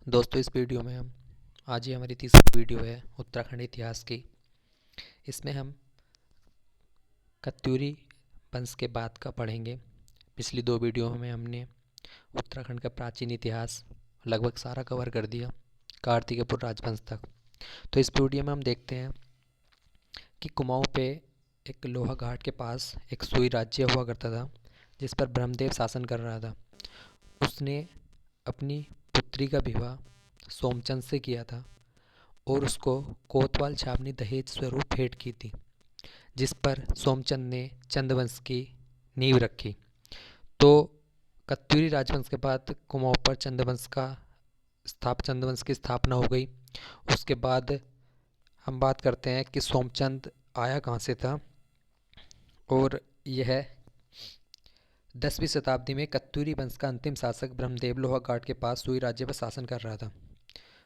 दोस्तों, इस वीडियो में हम आज ही हमारी तीसरी वीडियो है उत्तराखंड इतिहास की। इसमें हम कत्यूरी वंश के बाद का पढ़ेंगे। पिछली दो वीडियो में हमने उत्तराखंड का प्राचीन इतिहास लगभग सारा कवर कर दिया, कार्तिकेयपुर राजवंश तक। तो इस वीडियो में हम देखते हैं कि कुमाऊं पे एक लोहा घाट के पास एक सुई राज्य हुआ करता था, जिस पर ब्रह्मदेव शासन कर रहा था। उसने अपनी पुत्री का विवाह सोमचंद से किया था और उसको कोतवाल छावनी दहेज स्वरूप भेंट की थी, जिस पर सोमचंद ने चंदवंश की नींव रखी। तो कत्यूरी राजवंश के बाद कुमाऊं पर चंदवंश की स्थापना हो गई। उसके बाद हम बात करते हैं कि सोमचंद आया कहाँ से था, और यह 10वीं शताब्दी में कत्यूरी वंश का अंतिम शासक ब्रह्मदेव लोहाघाट के पास सुई राज्य पर शासन कर रहा था।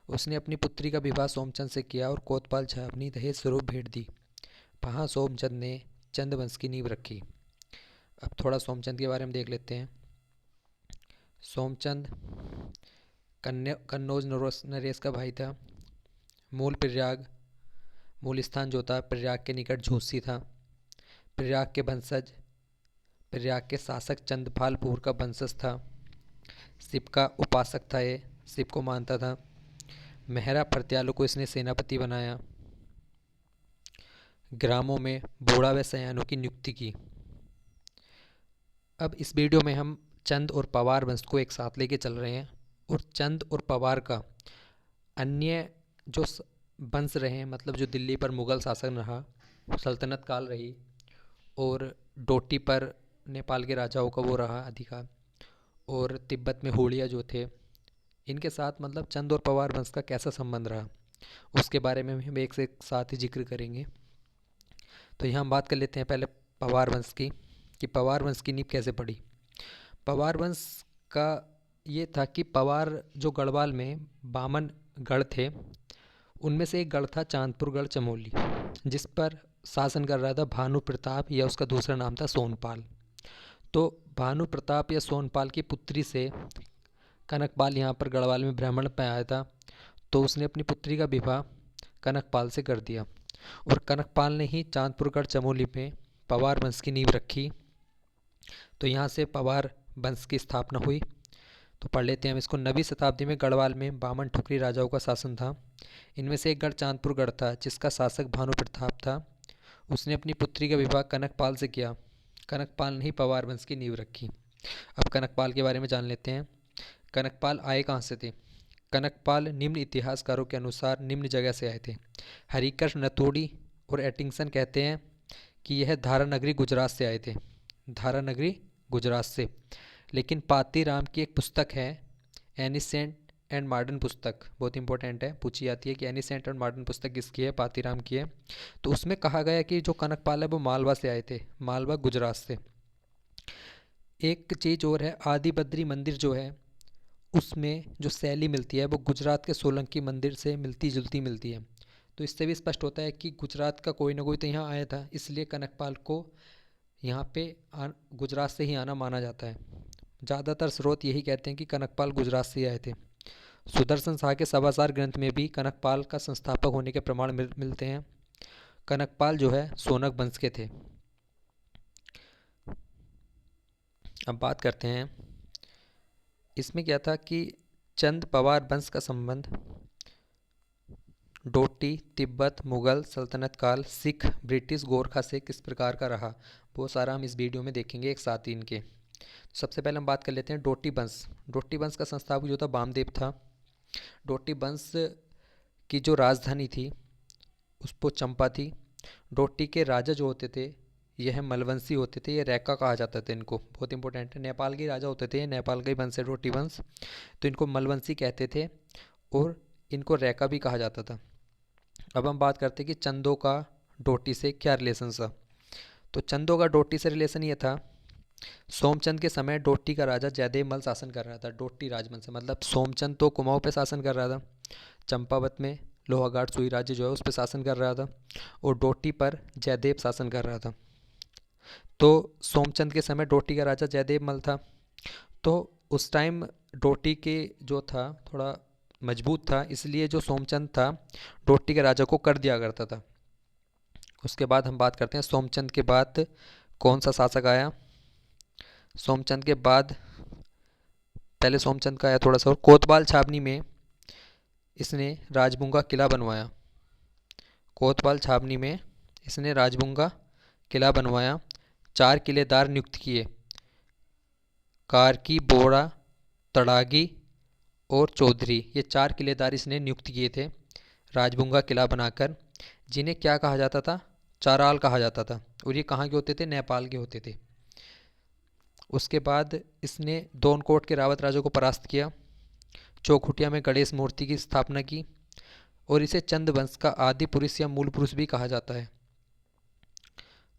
उसने अपनी पुत्री का विवाह सोमचंद से किया और कोतवाल छावनी दहेज स्वरूप भेंट दी। वहाँ सोमचंद ने चंदवंश की नींव रखी। अब थोड़ा सोमचंद के बारे में देख लेते हैं। सोमचंद कन्नौज नरेश का भाई था। मूल स्थान जो था प्रयाग के निकट झूंसी था। प्रयाग के शासक चंदपालपुर का वंशज था। शिव का उपासक था, ये शिव को मानता था। मेहरा प्रत्यालू को इसने सेनापति बनाया। ग्रामों में बूढ़ा व सयानों की नियुक्ति की। अब इस वीडियो में हम चंद और पवार वंश को एक साथ लेके चल रहे हैं, और चंद और पवार का अन्य जो वंश रहे हैं, मतलब जो दिल्ली पर मुग़ल शासन रहा, सल्तनत काल रही, और डोटी पर नेपाल के राजाओं का वो रहा अधिकार, और तिब्बत में होड़िया जो थे, इनके साथ मतलब चंद और पवार वंश का कैसा संबंध रहा, उसके बारे में हम एक से साथ ही जिक्र करेंगे। तो यहाँ हम बात कर लेते हैं पहले पवार वंश की, कि पवार वंश की नींव कैसे पड़ी। पवार वंश का ये था कि पवार जो गढ़वाल में बामन गढ़ थे, उनमें से एक गढ़ था चांदपुर गढ़ चमोली, जिस पर शासन कर रहा था भानु प्रताप, या उसका दूसरा नाम था सोनपाल। तो भानु प्रताप या सोनपाल की पुत्री से कनकपाल यहाँ पर गढ़वाल में भ्रमण पे आया था, तो उसने अपनी पुत्री का विवाह कनकपाल से कर दिया, और कनकपाल ने ही चांदपुरगढ़ चमोली में पवार वंश की नींव रखी। तो यहाँ से पवार वंश की स्थापना हुई। तो पढ़ लेते हैं हम इसको। 9वीं शताब्दी में गढ़वाल में बामन ठुकरी राजाओं का शासन था। इनमें से एक गढ़ चांदपुरगढ़ था, जिसका शासक भानु प्रताप था। उसने अपनी पुत्री का विवाह कनकपाल से किया। कनकपाल ने ही पवार वंश की नींव रखी। अब कनकपाल के बारे में जान लेते हैं। कनकपाल आए कहाँ से थे। कनकपाल निम्न इतिहासकारों के अनुसार निम्न जगह से आए थे। हरिकृष्ण नथोड़ी और एटिंगसन कहते हैं कि यह धारानगरी गुजरात से आए थे, धारानगरी गुजरात से। लेकिन पातीराम की एक पुस्तक है, एनिसेंट एंड मॉडर्न पुस्तक, बहुत इंपॉर्टेंट है, पूछी जाती है कि एनिसेंट एंड मॉडर्न पुस्तक किसकी है, पातीराम की है। तो उसमें कहा गया कि जो कनकपाल है वो मालवा से आए थे, मालवा गुजरात से। एक चीज़ और है, आदि बद्री मंदिर जो है, उसमें जो शैली मिलती है वो गुजरात के सोलंकी मंदिर से मिलती जुलती मिलती है। तो इससे भी स्पष्ट होता है कि गुजरात का कोई ना कोई तो यहाँ आया था, इसलिए कनकपाल को यहाँ पे गुजरात से ही आना माना जाता है। ज़्यादातर स्रोत यही कहते हैं कि कनकपाल गुजरात से ही आए थे। सुदर्शन शाह के सभासार ग्रंथ में भी कनकपाल का संस्थापक होने के प्रमाण मिलते हैं। कनकपाल जो है सोनक वंश के थे। अब बात करते हैं इसमें क्या था कि चंद पवार वंश का संबंध डोटी, तिब्बत, मुग़ल सल्तनत काल, सिख, ब्रिटिश, गोरखा से किस प्रकार का रहा, वो सारा हम इस वीडियो में देखेंगे एक साथ ही इनके। सबसे पहले हम बात कर लेते हैं डोटी वंश। डोटी वंश का संस्थापक जो था वामदेव था। डोटी वंश की जो राजधानी थी उसको चंपा थी। डोटी के राजा जो होते थे यह मलवंशी होते थे, ये रैका कहा जाता था इनको, बहुत इंपॉर्टेंट है। नेपाल के राजा होते थे, नेपाल के वंश है डोटी वंश, तो इनको मलवंशी कहते थे और इनको रैका भी कहा जाता था। अब हम बात करते हैं कि चंदों का डोटी से क्या रिलेशन था। तो चंदों का डोटी से रिलेशन ये था, सोमचंद के समय डोटी का राजा जयदेव मल शासन कर रहा था। डोटी राजवंश मतलब सोमचंद तो कुमाऊं पे शासन कर रहा था, चंपावत में लोहाघाट सुई राज्य जो है उस पर शासन कर रहा था, और डोटी पर जयदेव शासन कर रहा था। तो सोमचंद के समय डोटी का राजा जयदेव मल था। तो उस टाइम डोटी के जो था थोड़ा मजबूत था, इसलिए जो सोमचंद था डोटी के राजा को कर दिया करता था। उसके बाद हम बात करते हैं सोमचंद के बाद कौन सा शासक आया। सोमचंद के बाद पहले सोमचंद का आया थोड़ा सा, और कोतवाल छावनी में इसने राजबुंगा किला बनवाया। कोतवाल छावनी में इसने राजबुंगा किला बनवाया। 4 किलेदार नियुक्त किए, कार्की, बोरा, तड़ागी और चौधरी। ये 4 किलेदार इसने नियुक्त किए थे राजबुंगा किला बनाकर, जिन्हें क्या कहा जाता था, चाराल कहा जाता था। और ये कहाँ के होते थे, नेपाल के होते थे। उसके बाद इसने दोनकोट के रावत राजा को परास्त किया, चौखुटिया में गणेश मूर्ति की स्थापना की, और इसे चंद वंश का आदि पुरुष या मूल पुरुष भी कहा जाता है।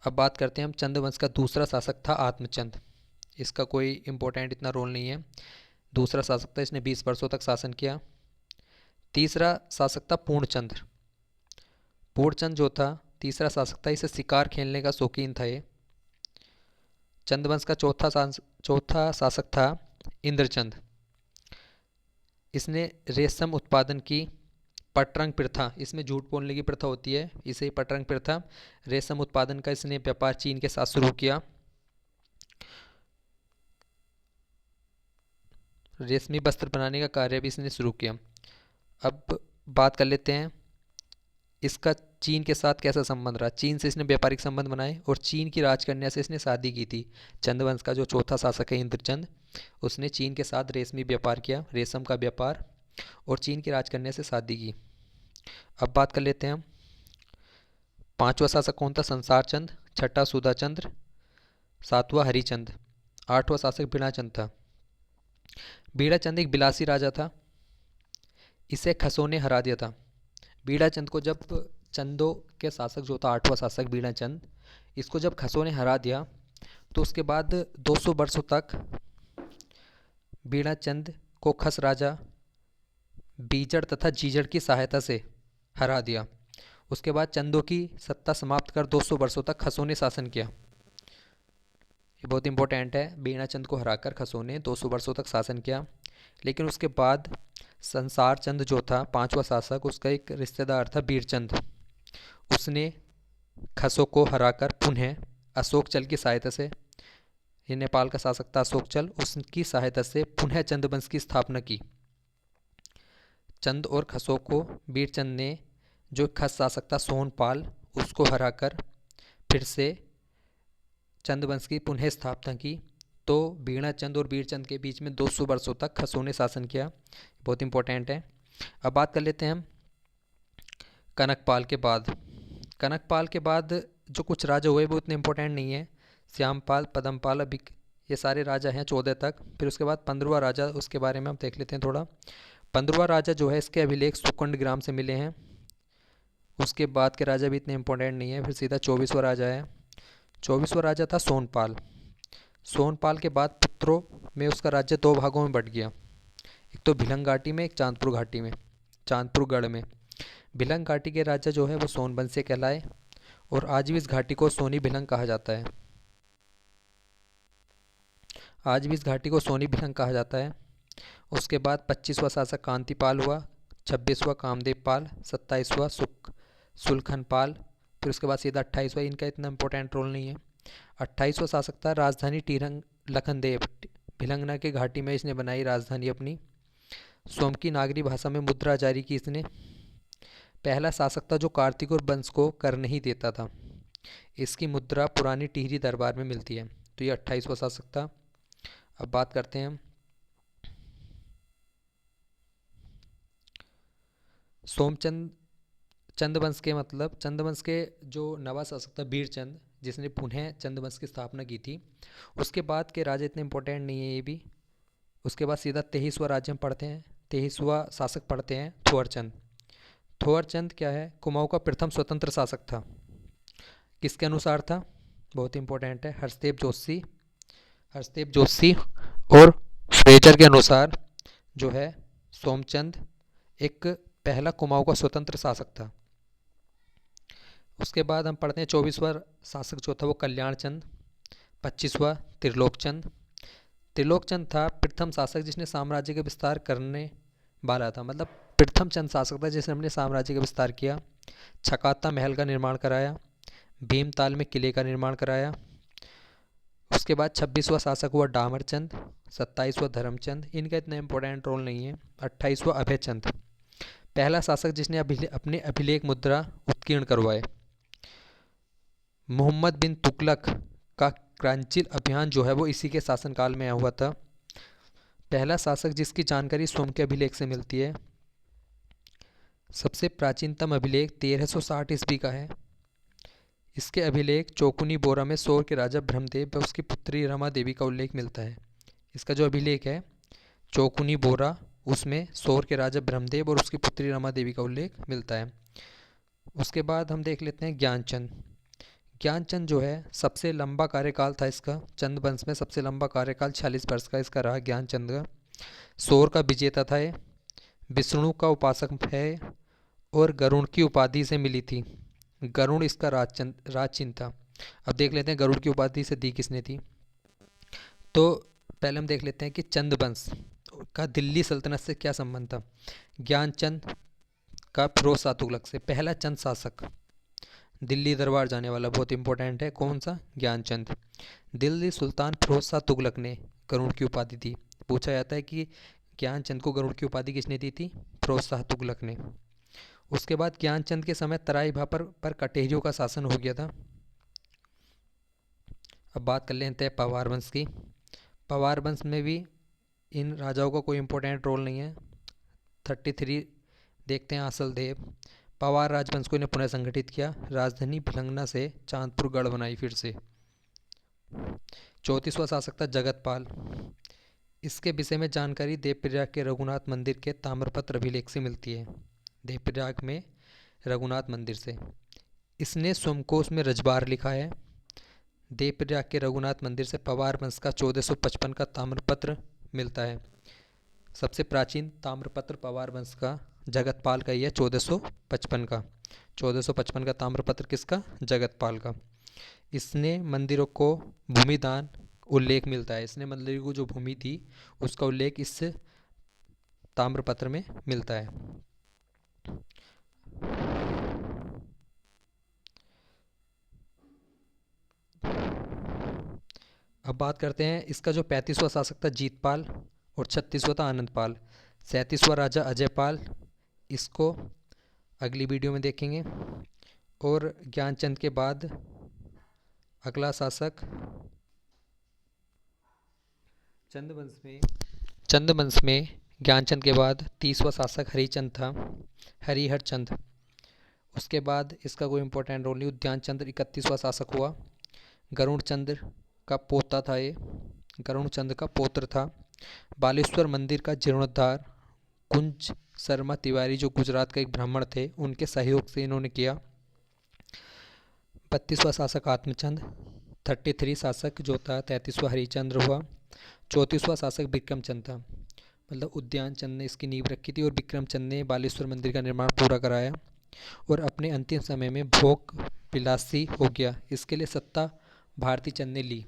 अब बात करते हैं हम चंद वंश का दूसरा शासक था आत्मचंद। इसका कोई इम्पोर्टेंट इतना रोल नहीं है। दूसरा शासक था, इसने 20 वर्षों तक शासन किया। तीसरा शासक था पूर्णचंद। पूर्णचंद जो था तीसरा शासक था, इसे शिकार खेलने का शौकीन था ये। चंदवंश का चौथा शासक था इंद्रचंद। इसने रेशम उत्पादन की पटरंग प्रथा, इसमें झूठ बोलने की प्रथा होती है, इसे पटरंग प्रथा, रेशम उत्पादन का इसने व्यापार चीन के साथ शुरू किया। रेशमी वस्त्र बनाने का कार्य भी इसने शुरू किया। अब बात कर लेते हैं इसका चीन के साथ कैसा संबंध रहा। चीन से इसने व्यापारिक संबंध बनाए और चीन की राजकन्या से इसने शादी की थी। चंदवंश का जो चौथा शासक है इंद्रचंद, उसने चीन के साथ रेशमी व्यापार किया, रेशम का व्यापार, और चीन की राजकन्या से शादी की। अब बात कर लेते हैं हम पांचवा शासक कौन था, संसार चंद। छठा सुधाचंद्र, सातवां हरिचंद, आठवां शासक बीणाचंद था। बीणाचंद एक बिलासी राजा था, इसे खसों ने हरा दिया था। बीणाचंद को जब चंदों के शासक जो था आठवां शासक बीणाचंद, इसको जब खसों ने हरा दिया तो उसके बाद 200 वर्षों तक बीणाचंद को खस राजा बीजड़ तथा जीजड़ की सहायता से हरा दिया। उसके बाद चंदों की सत्ता समाप्त कर 200 वर्षों तक खसों ने शासन किया। ये बहुत इंपॉर्टेंट है, बीणाचंद को हराकर खसों ने 200 वर्षों तक शासन किया। लेकिन उसके बाद संसार चंद जो था पांचवा शासक, उसका एक रिश्तेदार था बीरचंद, उसने खसों को हराकर पुनः अशोक चल की सहायता से, ये नेपाल का शासक था अशोक चल, उसकी सहायता से पुनः चंद वंश की स्थापना की। चंद और खसों को बीरचंद ने, जो खस शासक था सोनपाल, उसको हराकर फिर से चंद वंश की पुनः स्थापना की। तो बीणाचंद और बीरचंद के बीच में 200 वर्षों तक खसों ने शासन किया। बहुत इंपॉर्टेंट है। अब बात कर लेते हैं हम कनकपाल के बाद। कनकपाल के बाद जो कुछ राजा हुए वो इतने इंपॉर्टेंट नहीं है। श्यामपाल, पद्मपाल, अभिक, ये सारे राजा हैं 14 तक। फिर उसके बाद 15वां राजा, उसके बारे में हम देख लेते हैं थोड़ा। 15वां राजा जो है, इसके अभिलेख सुकंड ग्राम से मिले हैं। उसके बाद के राजा भी इतने इंपॉर्टेंट नहीं है। फिर सीधा 24वां राजा है। 24वां राजा था सोनपाल। सोनपाल के बाद पुत्रों में उसका राज्य 2 भागों में बट गया, एक तो भिलंग घाटी में, एक चांदपुर घाटी में, चांदपुरगढ़ में। भिलंग घाटी के राजा जो है वो सोनबंसे कहलाए, और आज भी इस घाटी को सोनी भिलंग कहा जाता है। आज भी इस घाटी को सोनी भिलंग कहा जाता है। उसके बाद 25वां शासक कांतिपाल हुआ, 26वां कामदेव पाल, 27वां सुलखन पाल। फिर उसके बाद सीधा 28वां, इनका इतना इंपॉर्टेंट रोल नहीं है। 28वां शासक था राजधानी टीरंग लखनदेव। भिलंगना के घाटी में इसने बनाई राजधानी अपनी। सोम की नागरी भाषा में मुद्रा जारी की इसने। पहला शासक था जो कार्तिक और वंश को कर नहीं देता था। इसकी मुद्रा पुरानी टिहरी दरबार में मिलती है। तो ये 28वां शासक था। अब बात करते हैं सोमचंद चंदवंश के, मतलब चंदवंश के जो नवा शासक था बीरचंद, जिसने पुनः चंदवंश की स्थापना की थी। उसके बाद के राजा इतने इंपॉर्टेंट नहीं है ये भी। उसके बाद सीधा 23वां राज्य हम पढ़ते हैं, 23वां शासक पढ़ते हैं थोरचंद। थोरचंद क्या है, कुमाऊं का प्रथम स्वतंत्र शासक था। किसके अनुसार था, बहुत इंपॉर्टेंट है, हर्षदेव जोशी और फ्रेजर के अनुसार जो है सोमचंद एक पहला कुमाऊं का स्वतंत्र शासक था। उसके बाद हम पढ़ते हैं 24वां शासक जो था वो कल्याण चंद, 25वां त्रिलोकचंद। त्रिलोकचंद था प्रथम शासक जिसने साम्राज्य का विस्तार करने बाला था। मतलब प्रथम चंद शासक था जिसने अपने साम्राज्य का विस्तार किया। छकाता महल का निर्माण कराया, भीमताल में किले का निर्माण कराया। उसके बाद 26वां शासक हुआ डामरचंद, 27वां धर्मचंद, इनका इतना इम्पोर्टेंट रोल नहीं है। 28वां अभयचंद, पहला शासक जिसने अपने अभिलेख मुद्रा उत्कीर्ण करवाए। मोहम्मद बिन तुगलक का क्रांचिल अभियान जो है वो इसी के शासनकाल में हुआ था। पहला शासक जिसकी जानकारी स्वयं के अभिलेख से मिलती है। सबसे प्राचीनतम अभिलेख 1360 ईस्वी का है। इसके अभिलेख चौकुनी बोरा में सौर के राजा ब्रह्मदेव व उसकी पुत्री रमा देवी का उल्लेख मिलता है। इसका जो अभिलेख है चौकुनी बोरा, उसमें सौर के राजा ब्रह्मदेव और उसकी पुत्री रमा देवी का उल्लेख मिलता है। उसके बाद हम देख लेते हैं ज्ञानचंद। ज्ञानचंद जो है सबसे लंबा कार्यकाल था इसका, चंद वंश में सबसे लंबा कार्यकाल 46 वर्ष का इसका रहा ज्ञानचंद का। सौर का विजेता था ये, विष्णु का उपासक है और गरुण की उपाधि से मिली थी। गरुण इसका राजचिन्ह था। अब देख लेते हैं गरुड़ की उपाधि से दी किसने थी। तो पहले हम देख लेते हैं कि चंद वंश का दिल्ली सल्तनत से क्या संबंध था। ज्ञानचंद का फिरोज शाह तुगलक से, पहला चंद शासक दिल्ली दरबार जाने वाला, बहुत इंपॉर्टेंट है। कौन सा? ज्ञानचंद। दिल्ली सुल्तान फिरोज शाह तुगलक ने गरुड़ की उपाधि दी। पूछा जाता है कि ज्ञानचंद को गरुड़ की उपाधि किसने दी थी? फिरोज शाह तुगलक ने। उसके बाद ज्ञानचंद के समय तराई भापर पर कटेरियों का शासन हो गया था। अब बात कर लेते हैं पवार वंश की। पवार वंश में भी इन राजाओं का कोई इंपॉर्टेंट रोल नहीं है। 33 देखते हैं आसल देव। पवार राजवंश को इन्हें पुनः संगठित किया, राजधानी भिलंगना से चांदपुर गढ़ बनाई फिर से। 34वां शासक था जगतपाल। इसके विषय में जानकारी देवप्रयाग के रघुनाथ मंदिर के ताम्रपत्र अभिलेख से मिलती है। देवप्रयाग में रघुनाथ मंदिर से। इसने स्वयंकोश में रजबार लिखा है। देवप्रयाग के रघुनाथ मंदिर से पवार वंश का 1455 का ताम्रपत्र मिलता है। सबसे प्राचीन ताम्रपत्र पवार वंश का जगतपाल का ही है, 1455 का। 1455 का ताम्रपत्र किसका? जगतपाल का। इसने मंदिरों को भूमिदान उल्लेख मिलता है। इसने मंदिर को जो भूमि थी उसका उल्लेख इस ताम्रपत्र में मिलता है। अब बात करते हैं इसका जो 35वां शासक था जीतपाल और 36वां था आनंदपाल। 37वां राजा अजयपाल, इसको अगली वीडियो में देखेंगे। और ज्ञानचंद के बाद अगला शासक चंद वंश में ज्ञानचंद के बाद 30वां शासक हरिचंद था, हरिहर चंद। उसके बाद इसका कोई इंपॉर्टेंट रोल नहीं। उद्यान चंद्र 31वां शासक हुआ। गरुड़ चंद्र का पोता था ये, गरुड़ चंद्र का पौत्र था। बालेश्वर मंदिर का जीर्णोद्धार कुंज शर्मा तिवारी जो गुजरात का एक ब्राह्मण थे उनके सहयोग से इन्होंने किया। 32वां शासक आत्मचंद। 33 शासक जो था 33वां हरिचंद्र हुआ। 34वां शासक विक्रमचंद था। मतलब उद्यान चंद ने इसकी नींव रखी थी और विक्रमचंद ने बालेश्वर मंदिर का निर्माण पूरा कराया और अपने अंतिम समय में भोग विलासी हो गया। इसके लिए सत्ता भारती चंद ने ली।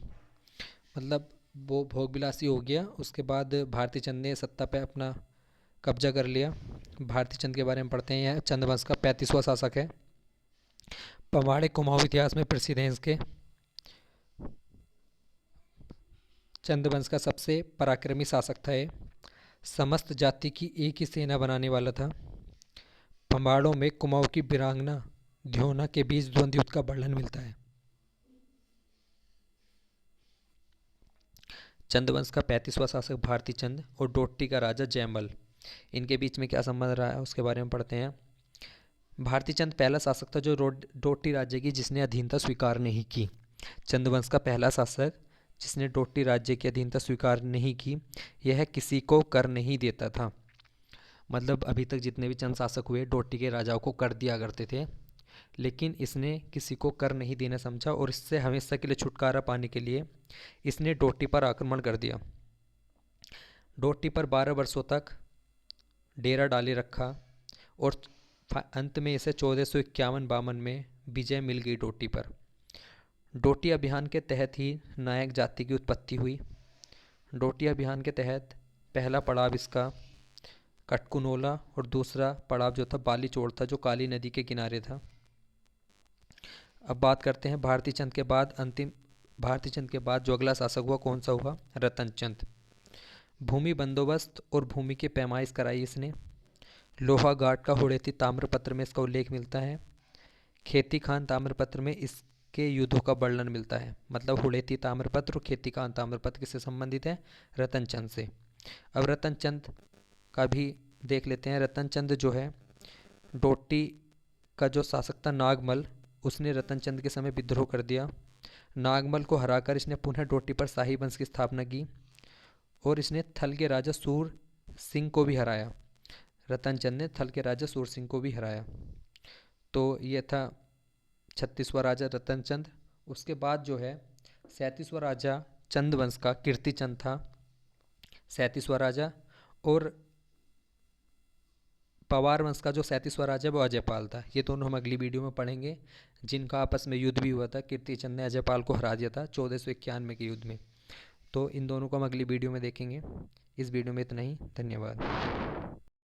मतलब वो भोग विलासी हो गया, उसके बाद भारती चंद ने सत्ता पे अपना कब्जा कर लिया। भारती चंद के बारे में पढ़ते हैं। यह चंद्रवंश का 35वां शासक है। पवाड़े कुमाऊं इतिहास में प्रसिद्ध हैं इसके। चंद्रवंश का सबसे पराक्रमी शासक था ये। समस्त जाति की एक ही सेना बनाने वाला था। पवाड़ों में कुमाऊं की वीरांगना ध्योना के बीच द्वंद्व युद्ध का वर्णन मिलता है। चंद्रवंश का 35वां शासक भारती चंद और डोटी का राजा जयमल, इनके बीच में क्या संबंध रहा है उसके बारे में पढ़ते हैं। भारती चंद पहला शासक था जो डोटी राज्य की जिसने अधीनता स्वीकार नहीं की। चंद्रवंश का पहला शासक जिसने डोटी राज्य की अधीनता स्वीकार नहीं की, यह किसी को कर नहीं देता था। मतलब अभी तक जितने भी चंद शासक हुए डोटी के राजाओं को कर दिया करते थे, लेकिन इसने किसी को कर नहीं देना समझा और इससे हमेशा के लिए छुटकारा पाने के लिए इसने डोटी पर आक्रमण कर दिया। डोटी पर 12 वर्षों तक डेरा डाले रखा और अंत में इसे 1451-52 में विजय मिल गई डोटी पर। डोटी अभियान के तहत ही नायक जाति की उत्पत्ति हुई। डोटी अभियान के तहत पहला पड़ाव इसका कटकुनोला, और दूसरा पड़ाव जो था बालीचोड़ था, जो काली नदी के किनारे था। अब बात करते हैं भारती चंद के बाद जो अगला शासक हुआ कौन सा हुआ? रतन चंद। भूमि बंदोबस्त और भूमि की पैमाइश कराई इसने। लोहा घाट का हुड़ेती ताम्रपत्र में इसका उल्लेख मिलता है। खेती खान ताम्रपत्र में इसके युद्धों का वर्णन मिलता है। मतलब हुड़ेती ताम्रपत्र और खेती खान ताम्रपत्र किससे संबंधित है? रतन चंद से। अब रतन चंद का भी देख लेते हैं। रतन चंद जो है, डोटी का जो शासक था नागमल, उसने रतन चंद के समय विद्रोह कर दिया। नागमल को हराकर इसने पुनः डोटी पर शाही वंश की स्थापना की और इसने थल के राजा सूर सिंह को भी हराया। रतन चंद ने थल के राजा सूर सिंह को भी हराया। तो ये था 36वां राजा रतन चंद। उसके बाद जो है 37वां राजा चंद वंश का कीर्ति चंद था 37वां राजा, और पवार वंश का जो 37वां राजा वो अजयपाल था। ये दोनों हम अगली वीडियो में पढ़ेंगे, जिनका आपस में युद्ध भी हुआ था। कीर्ति चंद ने अजयपाल को हरा दिया था 1491 के युद्ध में। तो इन दोनों को हम अगली वीडियो में देखेंगे। इस वीडियो में इतना ही। धन्यवाद।